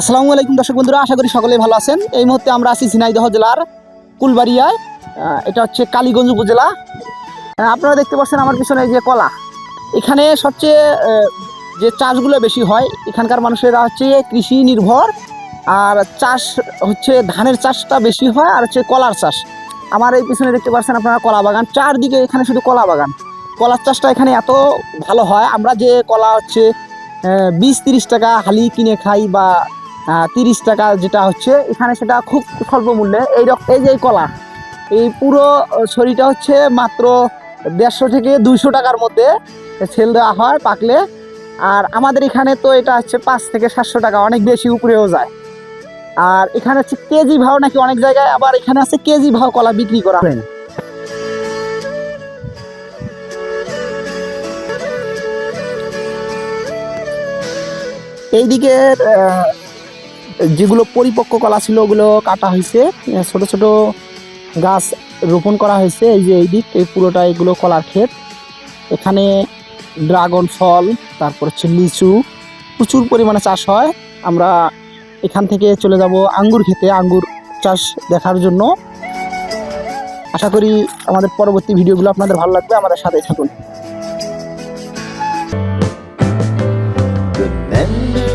আসসালামু আলাইকুম দর্শক বন্ধুরা, আশা করি সকলেই ভালো আছেন। এই মুহূর্তে আমরা আছি ঝিনাইদহ জেলার কুলবাড়িয়ায়। এটা হচ্ছে কালীগঞ্জ উপজেলা। আপনারা দেখতে পাচ্ছেন আমার পিছনে এই যে কলা। এখানে সবচেয়ে যে চাষগুলো বেশি হয়, এখানকার মানুষেরা হচ্ছে কৃষি নির্ভর। আর চাষ হচ্ছে ধানের চাষটা বেশি হয়, আর হচ্ছে কলার চাষ। আমার এই পিছনে দেখতে পাচ্ছেন আপনারা কলা বাগান, চারদিকে এখানে শুধু কলা বাগান। কলার চাষটা এখানে এত ভালো হয়, আমরা যে কলা হচ্ছে 20-30 টাকা হালি কিনে খাই, বা 30 টাকা যেটা হচ্ছে এখানে, সেটা খুব স্বল্প মূল্যে। এই যে কলা, এই পুরো ছড়িটা হচ্ছে মাত্র 150 থেকে 200 টাকার মধ্যে সেল দেওয়া হয় পাকলে। আর আমাদের এখানে তো এটা হচ্ছে 5 থেকে 700 টাকা, অনেক বেশি উপরেও যায়। আর এখানে হচ্ছে কেজি ভাও নাকি অনেক জায়গায়, আবার এখানে আছে কেজি ভাও কলা বিক্রি করা হয় না। এইদিকে যেগুলো পরিপক্ক কলা ছিল ওগুলো কাটা হয়েছে, ছোট ছোট গাছ রোপণ করা হয়েছে। এই যে এই দিক, এই পুরোটা এগুলো কলার ক্ষেত। এখানে ড্রাগন ফল, তারপর হচ্ছে লিচু, প্রচুর পরিমাণে চাষ হয়। আমরা এখান থেকে চলে যাব আঙ্গুর খেতে, আঙ্গুর চাষ দেখার জন্য। আশা করি আমাদের পরবর্তী ভিডিওগুলো আপনাদের ভালো লাগবে, আমাদের সাথেই থাকুন। Remember